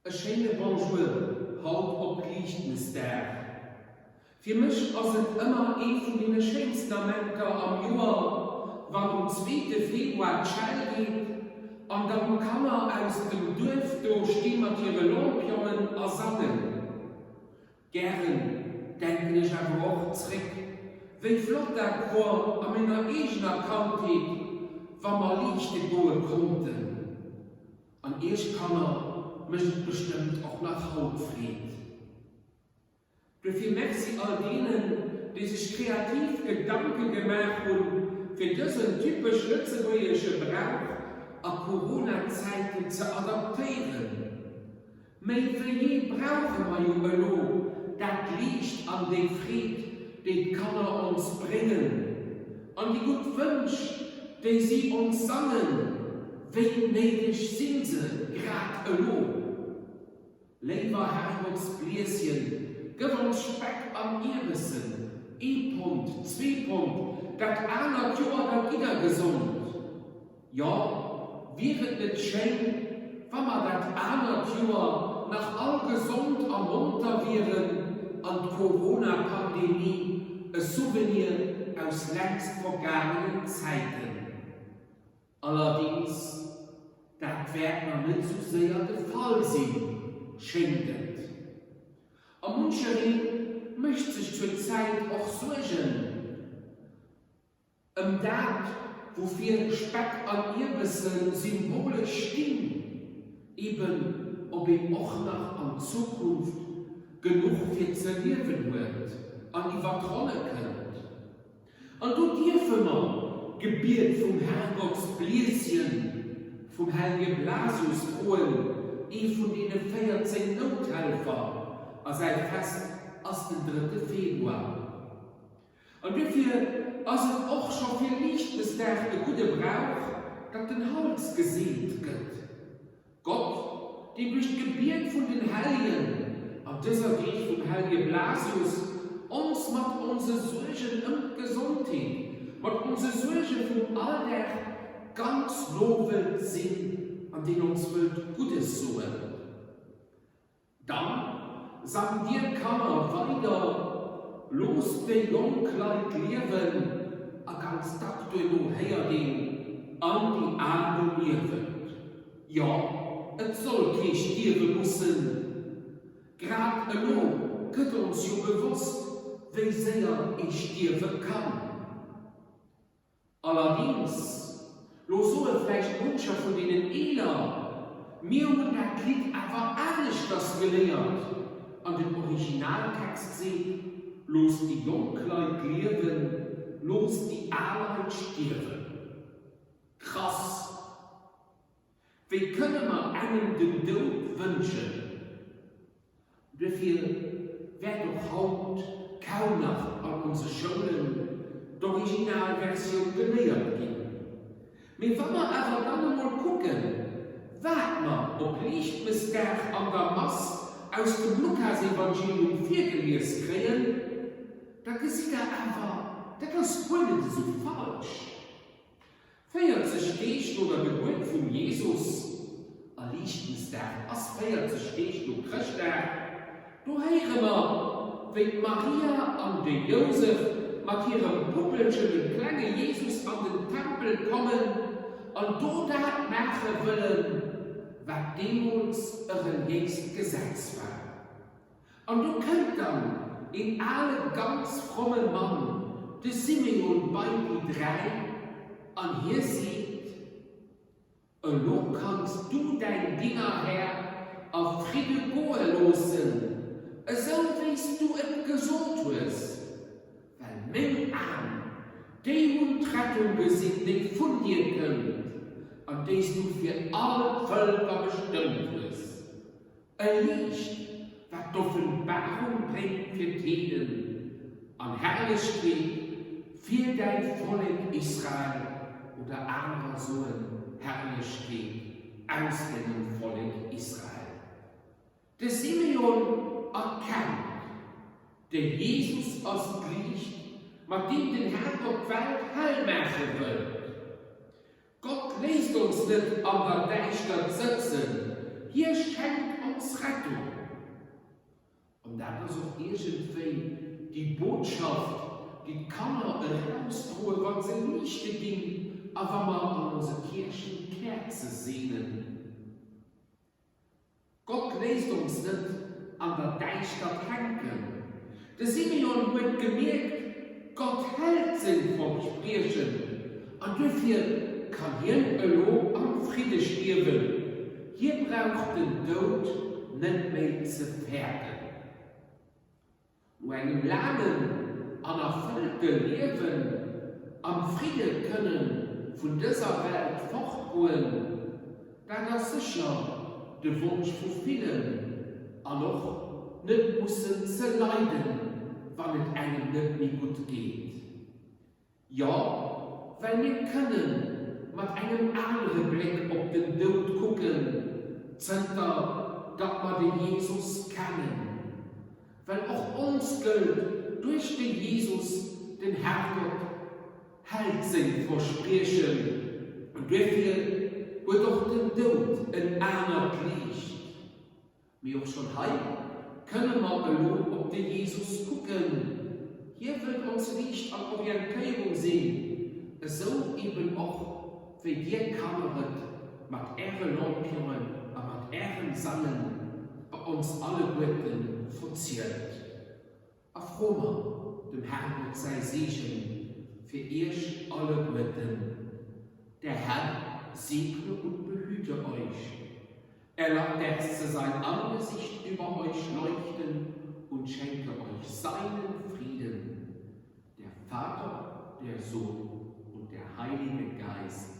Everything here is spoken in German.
Ein schöner Bonjour, haut ob Lichtmistère. Für mich ist es immer von den schönsten Momenten am Jahr, wenn am 2. Februar die Schule geht und dann kann man aus dem Dorf durchstehen mit ihren Lampion ersammeln. Gern denke ich aber auch zurück, wie flott das war an meiner eigenen Kante, wenn wir Lichter gehen konnten. Und ich kann mich bestimmt auch nach Haut frieden. Dafür merci all denen, die sich kreativ Gedanken gemacht haben, für diesen typisch lützeburgischen Brauch an Corona-Zeiten zu adaptieren. Mais für je brauchen wir ja noch, das Licht an den Fried, den kann uns bringen. Und die guten Wünsche, die sie uns sagen, wie nötig sind sie gerade noch. Lieber Herrgottsbläschen, gib uns Speck am Irrwissen. 1 Punkt, 2 Punkt, das eine Jahr dann wieder gesund. Ja, wäre nicht schön, wenn wir das eine Jahr nach all gesund und munter wären und Corona-Pandemie ein Souvenir aus längst vergangenen Zeiten. Allerdings, das wird noch nicht so sehr der Fall sein. Schenkt. Und manche möchte sich zur Zeit auch sorgen. Das, wofür Speck an ihr bisschen symbolisch stehen, eben ob ihm auch noch in Zukunft genug für zu leben wird, an die Watrone könnt. Und du dürfen wir Gebiet vom Herrgottsbläschen, vom Heiligen Blasius holen, von denen 14 Nothelfer an sein Fest als den 3. Februar. Und dafür ist es auch schon viel Licht, bis der gute Brauch, dass den Hals gesegnet wird. Gott, die durch Gebet von den Heiligen, und dieser Weg vom Heiligen Blasius, uns mit unseren Sorgen und Gesundheit, mit unseren Sorgen vom Alltag ganz nobel sind, an den uns wird Gutes suchen. Dann sagen wir kann weiter los den Jungkleid leben, a ganz Tag durch nur hergehen, an die Arme wird. Ja, es soll kein Stiere müssen. Grad nur könnt uns ja bewusst, wie sehr ich sterben kann. Allerdings, los so vielleicht mancher von denen Eler, mir und der Krieg aber ehrlich das gelehrt. An den Originaltext sehen, los die Jungkleid leben, los die Arbeit sterben. Krass. Wie können wir einem den Tod wünschen? Dafür wird doch Haut kaum noch an unsere Schulen die Originalversion gelehrt gehen. Wir wollen aber dann mal gucken, was wir ob Lichtmistère an der Masse aus dem Lukas-Evangelium 4 gelesen kriegen, da sieht einfach, das ist gar nicht so falsch. Feiert sich Stich oder Geburt von Jesus, ein Lichtmistère, als feiert sich Stich durch Christus, da hören wir, wie Maria und den Josef mit ihrem Puppelchen den kleinen Jesus an den Tempel kommen und dort machen wollen, was damals ihren nächsten Gesetz war. Und du könnt dann in alle ganz frommen Mann des Simeon bei die 3 und hier sieht, und nun kannst du dein Diener Herr auf Friede gehen lassen, so wie du es gesucht hast. Weil mein Arm, die und Rettung sind, die von dir kommt, und das du für alle Völker bestimmt bist. Ein Licht, was die Offenbarung bringt für Tiden, an Herrlichkeit für dein Volk Israel oder anderer Sohn Herrlichkeit aus dem Volk Israel. Der Simeon erkennt, der Jesus als Licht, mit dem den Herrgott Welt heil machen will. Gott lässt uns nicht an der Deichstadt sitzen. Hier schenkt uns uns Rettung. Und das ist auch irgendwie die Botschaft, die kann er herausholen, wenn sie nicht ging, aber mal an unsere Kirchenkerze sehnen. Gott lässt uns nicht an der Deichstadt hängen. Der Simeon wird gemerkt, Gott hält sich vom Sprechen. Und dafür kann hier am Frieden sterben. Hier braucht den Tod nicht mehr zu werden. Nur einem langen, anerfüllten Leben am Frieden können von dieser Welt fortgehen, dann ist sicher der Wunsch von vielen, und noch nicht müssen zu leiden, wenn es einem nicht mehr gut geht. Ja, weil wir können mit einem anderen Blick auf den Tod gucken, dass wir den Jesus kennen. Weil auch uns gilt, durch den Jesus, den Herrgott, hält sich versprechen. Und dafür wird auch den Tod in einer Licht. Wir auch schon heim können wir auf den Jesus gucken. Hier wird uns Licht an Orientierung sehen. So eben auch für die Kamera mit ihren Lampen und mit ihren Sannen bei uns alle Guten verziert. Auf Roma, dem Herrgott sei Segen für euch alle Guten. Der Herr segne und behüte euch. Er lässt sein Angesicht über euch leuchten und schenke euch seinen Frieden. Der Vater, der Sohn und der Heilige Geist